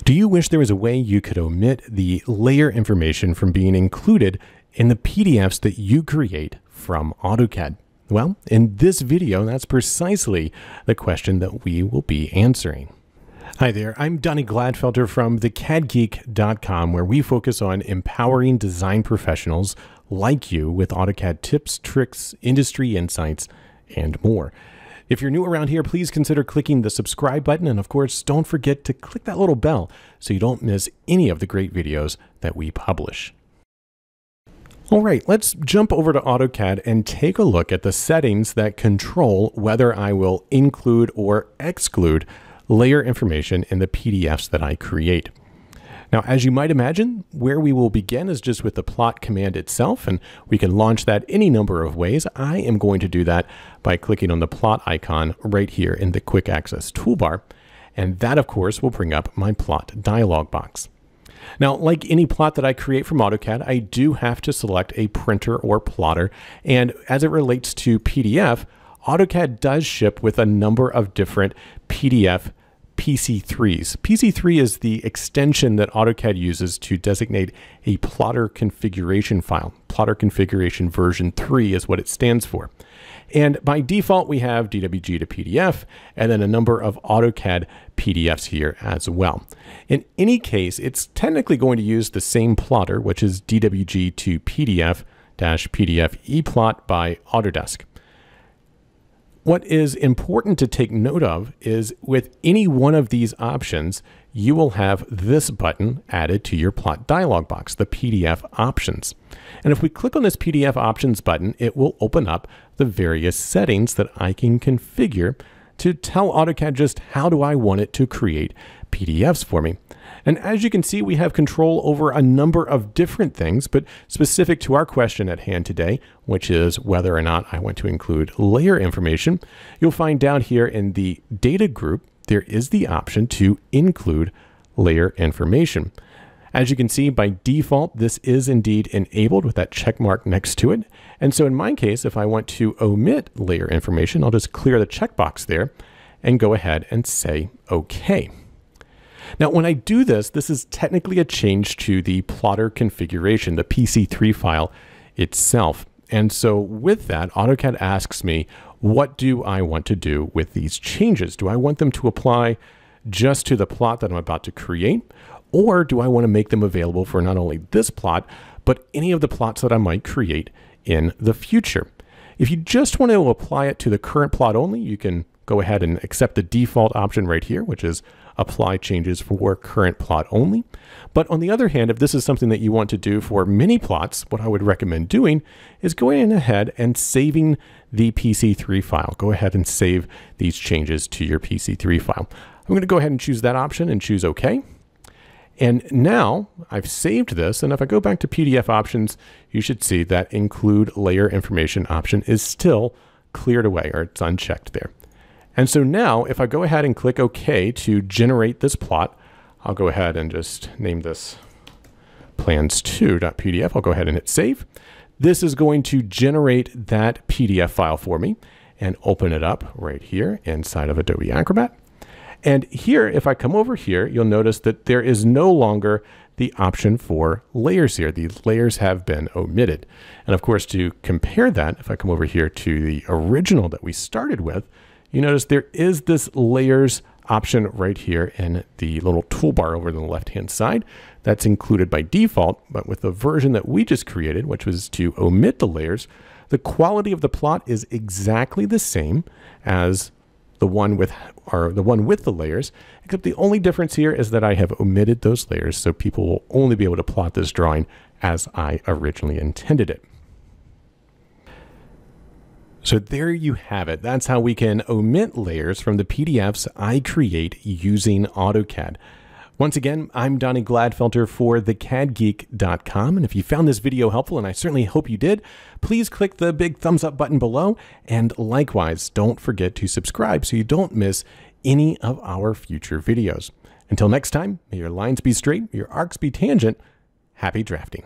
Do you wish there was a way you could omit the layer information from being included in the PDFs that you create from AutoCAD? Well, in this video, that's precisely the question that we will be answering. Hi there, I'm Donnie Gladfelter from thecadgeek.com, where we focus on empowering design professionals like you with AutoCAD tips, tricks, industry insights, and more. If you're new around here, please consider clicking the subscribe button, and of course, don't forget to click that little bell so you don't miss any of the great videos that we publish. All right, let's jump over to AutoCAD and take a look at the settings that control whether I will include or exclude layer information in the PDFs that I create. Now, as you might imagine, where we will begin is just with the plot command itself, and we can launch that any number of ways. I am going to do that by clicking on the plot icon right here in the quick access toolbar, and that of course will bring up my plot dialog box. Now, like any plot that I create from AutoCAD, I do have to select a printer or plotter, and as it relates to PDF, AutoCAD does ship with a number of different PDF PC3s. PC3 is the extension that AutoCAD uses to designate a plotter configuration file. Plotter configuration version 3 is what it stands for. And by default, we have DWG to PDF and then a number of AutoCAD PDFs here as well. In any case, it's technically going to use the same plotter, which is DWG to PDF-PDF ePlot by Autodesk. What is important to take note of is with any one of these options, you will have this button added to your plot dialog box, the PDF options. And if we click on this PDF options button, it will open up the various settings that I can configure to tell AutoCAD just how do I want it to create PDFs for me. And as you can see, we have control over a number of different things, but specific to our question at hand today, which is whether or not I want to include layer information, you'll find down here in the data group, there is the option to include layer information. As you can see, by default, this is indeed enabled with that check mark next to it. And so in my case, if I want to omit layer information, I'll just clear the checkbox there and go ahead and say OK. Now, when I do this, this is technically a change to the plotter configuration, the PC3 file itself. And so with that, AutoCAD asks me, what do I want to do with these changes? Do I want them to apply just to the plot that I'm about to create? Or do I want to make them available for not only this plot, but any of the plots that I might create in the future? If you just want to apply it to the current plot only, you can go ahead and accept the default option right here, which is apply changes for current plot only. But on the other hand, if this is something that you want to do for many plots, what I would recommend doing is going ahead and saving the PC3 file. Go ahead and save these changes to your PC3 file. I'm going to go ahead and choose that option and choose OK. And now I've saved this, and if I go back to PDF options, you should see that include layer information option is still cleared away, or it's unchecked there. And so now if I go ahead and click OK to generate this plot, I'll go ahead and just name this plans2.pdf. I'll go ahead and hit save. This is going to generate that PDF file for me and open it up right here inside of Adobe Acrobat. And here, if I come over here, you'll notice that there is no longer the option for layers here. The layers have been omitted. And of course, to compare that, if I come over here to the original that we started with, you notice there is this layers option right here in the little toolbar over on the left-hand side. That's included by default, but with the version that we just created, which was to omit the layers, the quality of the plot is exactly the same as the one with the layers, except the only difference here is that I have omitted those layers, so people will only be able to plot this drawing as I originally intended it. So there you have it. That's how we can omit layers from the PDFs I create using AutoCAD. Once again, I'm Donnie Gladfelter for thecadgeek.com. And if you found this video helpful, and I certainly hope you did, please click the big thumbs up button below. And likewise, don't forget to subscribe so you don't miss any of our future videos. Until next time, may your lines be straight, your arcs be tangent. Happy drafting.